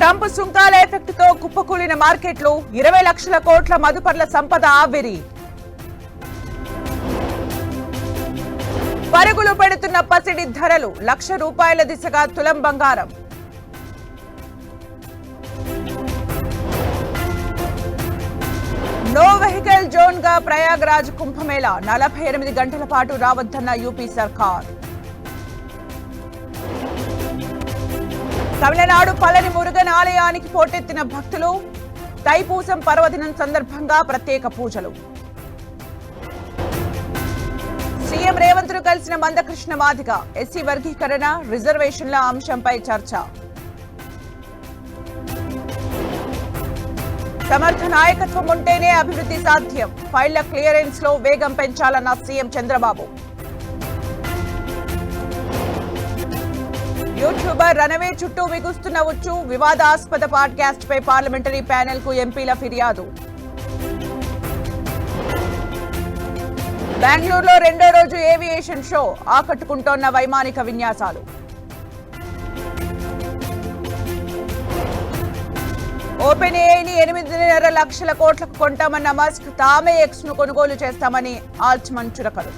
Trump సుంకాల effect తో కుప్పకూలిన మార్కెట్లు 20 లక్షల కోట్ల మదుపర్ల సంపద ఆవిరి. పరుగులు పెడుతున్న పసిడి ధరలు, ₹1,00,000 దిశగా తులం బంగారం. నో వెహికల్ జోన్ గా ప్రయాగ్రాజ్ కుంభమేళా 48 గంటల పాటు రావద్దన్న యూపీ సర్కార్. తమిళనాడు పళని మురుగన్ ఆలయానికి పోటెత్తిన భక్తులు. తైపూసం పర్వదినం సందర్భంగా ప్రత్యేక పూజలు. సీఎం రేవంత్ ను కలిసిన మందకృష్ణ మాదిగ. ఎస్సీ వర్గీకరణ, రిజర్వేషన్ల అంశంపై చర్చ. సమర్థ నాయకత్వం ఉంటేనే అభివృద్ధి సాధ్యం. ఫైళ్ల క్లియరెన్స్ లో వేగం పెంచాలన్న సీఎం చంద్రబాబు. యూట్యూబర్ రనవే చుట్టూ బిగుస్తున్న ఉచ్చు. వివాదాస్పద పాడ్కాస్ట్ పై పార్లమెంటరీ ప్యానెల్ కు ఎంపీల ఫిర్యాదు. బెంగళూరులో రెండో రోజు ఏవియేషన్ షో. ఆకట్టుకుంటోన్న వైమానిక విన్యాసాలు. ఓపెన్ ఏఐని 8.5 లక్షల కోట్లకు కొంటామన్న మస్క్. తామే ఎక్స్ ను కొనుగోలు చేస్తామని ఆల్ట్మన్ చురకలు.